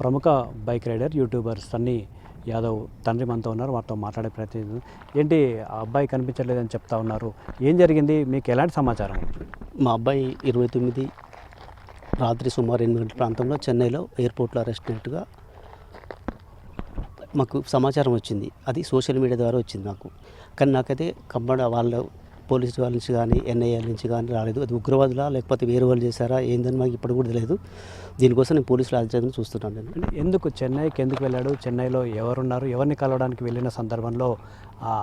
ప్రముఖ bike rider YouTuber Sunny Yadav తండ్రి మనతో ఉన్నారు. వారితో మాట్లాడే ప్రయత్నం. ఏంటి ఆ అబ్బాయి కనిపించలేదని చెప్తా ఉన్నారు, ఏం జరిగింది, మీకు ఎలాంటి సమాచారం? మా అబ్బాయి 29 రాత్రి సుమారు 8 గంటల ప్రాంతంలో చెన్నైలో ఎయిర్పోర్ట్లో అరెస్ట్ అయినట్టుగా మాకు సమాచారం వచ్చింది. అది సోషల్ మీడియా ద్వారా వచ్చింది నాకు. కానీ నాకైతే వాళ్ళ పోలీసు వాళ్ళ నుంచి కానీ ఎన్ఐఏ నుంచి కానీ రాలేదు. అది ఉగ్రవాదులా లేకపోతే వేరే వాళ్ళు చేశారా ఏందని మాకు ఇప్పుడు కూడా తెలియదు. దీనికోసం నేను పోలీసులు ఆలోచన చూస్తున్నాను. నేను ఎందుకు చెన్నైకి ఎందుకు వెళ్ళాడు, చెన్నైలో ఎవరున్నారు, ఎవరిని కలవడానికి వెళ్ళిన సందర్భంలో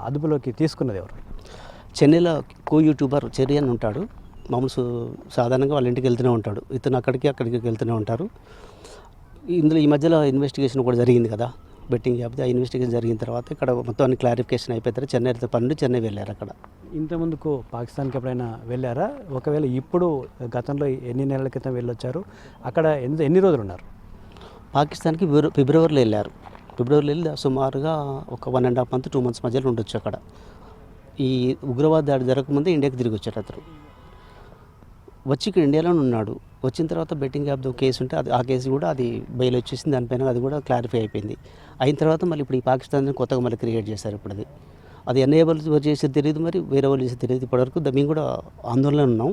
అదుపులోకి తీసుకున్నది ఎవరు? చెన్నైలో యూట్యూబర్ చెర్రీ అని ఉంటాడు. మామూలు సాధారణంగా వాళ్ళ ఇంటికి వెళ్తూనే ఉంటాడు. ఇతను అక్కడికి వెళ్తూనే ఉంటారు. ఇందులో ఈ మధ్యలో ఇన్వెస్టిగేషన్ కూడా జరిగింది కదా, బెట్టింగ్ యాప్. ఆ ఇన్వెస్టిగేషన్ జరిగిన తర్వాత ఇక్కడ మొత్తం అన్ని క్లారిఫికేషన్ అయిపోయిన తర్వాత చెన్నైతో పనులు చెన్నై వెళ్ళారు. అక్కడ ఇంతకుముందుకు పాకిస్తాన్కి ఎప్పుడైనా వెళ్ళారా? ఒకవేళ ఇప్పుడు గతంలో ఎన్ని నెలల క్రితం వెళ్ళొచ్చారు? అక్కడ ఎన్ని రోజులు ఉన్నారు? పాకిస్తాన్కి ఫిబ్రవరిలో వెళ్ళారు. ఫిబ్రవరిలో వెళ్ళి సుమారుగా ఒక 1.5 month 2 months మధ్యలో ఉండొచ్చు. అక్కడ ఈ ఉగ్రవాద దాడి జరగకముందే ఇండియాకి తిరిగి వచ్చాడు అతను. వచ్చి ఇక్కడ ఇండియాలోనే ఉన్నాడు. వచ్చిన తర్వాత బెట్టింగ్ యాప్తో కేసు ఉంటే ఆ కేసు కూడా అది బెయిల్ వచ్చేసింది. దానిపైన అది కూడా క్లారిఫై అయిపోయింది. అయిన తర్వాత మళ్ళీ ఇప్పుడు ఈ పాకిస్తాన్ కొత్తగా మళ్ళీ క్రియేట్ చేశారు. ఇప్పుడు అది ఎన్ఏబుల్ చేసేది తెలియదు, మరి వేరే వాళ్ళు చేసేది తెలియదు. ఇప్పటివరకు మేము కూడా ఆందోళన ఉన్నాం.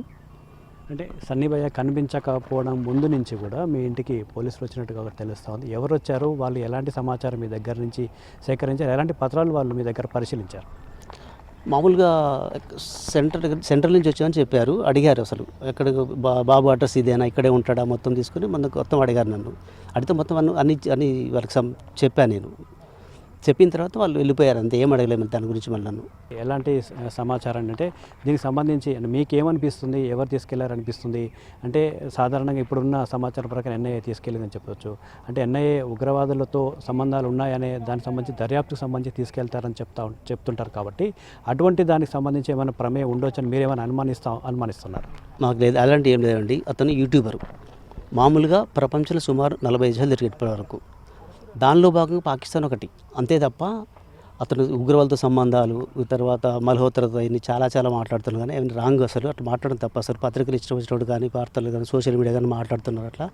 అంటే సన్నీ భయ్య కనిపించకపోవడం ముందు నుంచి కూడా మీ ఇంటికి పోలీసులు వచ్చినట్టుగా ఒకటి తెలుస్తూ ఉంది. ఎవరు వచ్చారు, వాళ్ళు ఎలాంటి సమాచారం మీ దగ్గర నుంచి సేకరించారు, ఎలాంటి పత్రాలు వాళ్ళు మీ దగ్గర పరిశీలించారు? మామూలుగా సెంట్రల్ నుంచి వచ్చామని చెప్పారు. అడిగారు అసలు ఎక్కడ బాబు అడ్రస్ ఇదేనా, ఇక్కడే ఉంటాడా, మొత్తం తీసుకుని మొత్తం అడిగారు నన్ను. అడిగితే మొత్తం అన్ని వాళ్ళకి చెప్పాను నేను. చెప్పిన తర్వాత వాళ్ళు వెళ్ళిపోయారు. అంతే, ఏం అడగలేము దాని గురించి. మళ్ళీ నన్ను ఎలాంటి సమాచారం అంటే దీనికి సంబంధించి మీకేమనిపిస్తుంది, ఎవరు తీసుకెళ్లారనిపిస్తుంది? అంటే సాధారణంగా ఇప్పుడున్న సమాచారం ప్రకారం ఎన్ఐఏ తీసుకెళ్ళిందని చెప్పవచ్చు. అంటే ఎన్ఐఏ ఉగ్రవాదులతో సంబంధాలు ఉన్నాయనే దానికి సంబంధించి దర్యాప్తుకు సంబంధించి తీసుకెళ్తారని చెప్తుంటారు. కాబట్టి అటువంటి దానికి సంబంధించి ఏమైనా ప్రమేయం ఉండొచ్చని మీరేమైనా అనుమానిస్తున్నారు? మాకు లేదు, అలాంటి ఏం లేదండి. అతను యూట్యూబరు. మామూలుగా ప్రపంచంలో సుమారు 40 దేశాలు తిరిగి ఇప్పటి వరకు. దానిలో భాగంగా పాకిస్తాన్ ఒకటి. అంతే తప్ప అతను ఉగ్రవాదులతో సంబంధాలు, తర్వాత మల్హోత్రతో ఇన్ని చాలా మాట్లాడుతున్నారు. కానీ ఏమైనా రాంగ్ అసలు అట్లా మాట్లాడడం తప్ప. అసలు పత్రికలు ఇష్టం వచ్చినప్పుడు కానీ, వార్తలు కానీ, సోషల్ మీడియా కానీ మాట్లాడుతున్నారు. అట్లా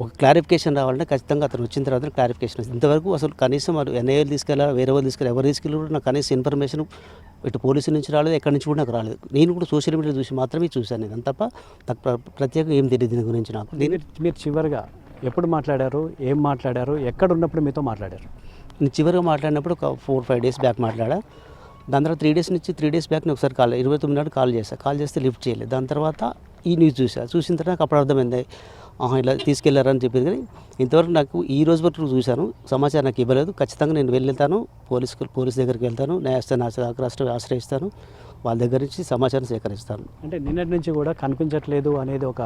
ఒక క్లారిఫికేషన్ రావాలంటే ఖచ్చితంగా అతను వచ్చిన తర్వాత క్లారిఫికేషన్ వస్తుంది. ఇంతవరకు అసలు కనీసం మరి ఎన్ఐఏలు తీసుకెళ్ళాలి, వేరే వాళ్ళు తీసుకెళ్ళి ఎవరు తీసుకెళ్ళి కూడా నాకు కనీసం ఇన్ఫర్మేషన్ ఇటు పోలీసుల నుంచి రాలేదు, ఎక్కడి నుంచి కూడా నాకు రాలేదు. నేను కూడా సోషల్ మీడియా చూసి మాత్రమే చూశాను. నేను తప్ప నాకు ప్రత్యేకంగా ఏం తెలియదు దీని గురించి నాకు. మీరు చివరిగా ఎప్పుడు మాట్లాడారు, ఏం మాట్లాడారు, ఎక్కడ ఉన్నప్పుడు మీతో మాట్లాడారు? నేను చివరిగా మాట్లాడినప్పుడు ఒక 4-5 days బ్యాక్ మాట్లాడా. దాని తర్వాత 3 days బ్యాక్ నేను ఒకసారి 29 నాడు కాల్ చేస్తే లిఫ్ట్ చేయలేదు. దాని తర్వాత ఈ న్యూస్ చూసిన తర్వాత నాకు అప్పుడు అర్థమైంది, ఇలా తీసుకెళ్లారని చెప్పింది. కానీ ఇంతవరకు నాకు ఈ రోజు వరకు చూశాను, సమాచారం నాకు ఇవ్వలేదు. ఖచ్చితంగా నేను వెళ్తాను, పోలీస్ దగ్గరికి వెళ్తాను, న్యాయస్థానం ఆశ్రయిస్తాను, వాళ్ళ దగ్గర నుంచి సమాచారం సేకరిస్తాను. అంటే నిన్నటి నుంచి కూడా కనిపించట్లేదు అనేది ఒక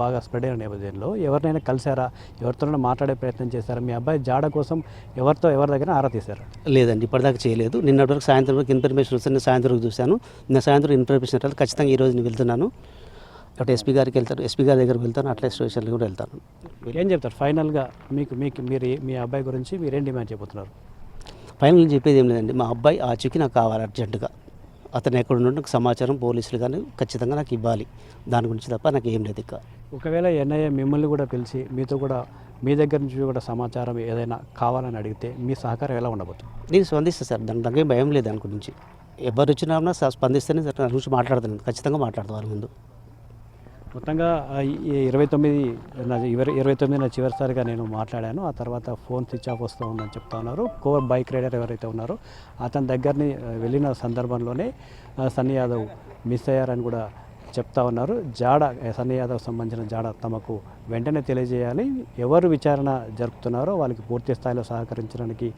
బాగా స్ప్రెడ్ అయిన నేపథ్యంలో ఎవరినైనా కలిసారా, ఎవరితోనైనా మాట్లాడే ప్రయత్నం చేశారా? మీ అబ్బాయి జాడ కోసం ఎవరి దగ్గర ఆరా తీశారా? లేదండి, ఇప్పటిదాకా చేయలేదు. నిన్నటి వరకు సాయంత్రం వరకు ఇన్ఫర్మేషన్ వస్తే నేను సాయంత్రం వరకు చూశాను. నిన్న సాయంత్రం ఇన్ఫర్మేషన్ రాలేదు. ఖచ్చితంగా ఈరోజు నేను వెళ్తున్నాను. అటు ఎస్పీ గారికి వెళ్తాను, ఎస్పీ గారి దగ్గరికి వెళ్తాను, అట్లే స్టేషన్కి కూడా వెళ్తాను. ఏం చెప్తారు ఫైనల్గా? మీరు మీ అబ్బాయి గురించి మీరేం డిమాండ్ చెబుతున్నారు? ఫైనల్ చెప్పేది ఏం లేదండి, మా అబ్బాయి ఆచూకీ నాకు కావాలి అర్జెంటుగా. అతను ఎక్కడ ఉండడం సమాచారం పోలీసులు కానీ ఖచ్చితంగా నాకు ఇవ్వాలి. దాని గురించి తప్ప నాకు ఏం లేదు. ఇక ఒకవేళ ఎన్ఐఏ మిమ్మల్ని కూడా పిలిచి మీతో కూడా మీ దగ్గర నుంచి కూడా సమాచారం ఏదైనా కావాలని అడిగితే మీ సహకారం ఎలా ఉండబోతుంది? నేను స్పందిస్తాను సార్, నాకేం భయం లేదు దాని గురించి. ఎవరు వచ్చినా స్పందిస్తేనే సార్ దాని గురించి మాట్లాడతాను, ఖచ్చితంగా మాట్లాడతాను వాళ్ళ ముందు. మొత్తంగా 29 చివరిసారిగా నేను మాట్లాడాను. ఆ తర్వాత ఫోన్ స్విచ్ ఆఫ్ వస్తూ ఉందని చెప్తా ఉన్నారు. బైక్ రైడర్ ఎవరైతే ఉన్నారో అతని దగ్గరని వెళ్ళిన సందర్భంలోనే సన్నీ యాదవ్ మిస్ అయ్యారని కూడా చెప్తా ఉన్నారు. సన్నీ యాదవ్ సంబంధించిన జాడ తమకు వెంటనే తెలియజేయాలి, ఎవరు విచారణ జరుపుతున్నారో వాళ్ళకి పూర్తి స్థాయిలో సహకరించడానికి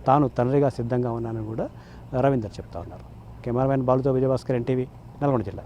తాను తండ్రిగా సిద్ధంగా ఉన్నానని కూడా రవీందర్ చెప్తా ఉన్నారు. కెమెరామెన్ బాలుతో విజయభాస్కర్, NTV, నల్గొండ జిల్లా.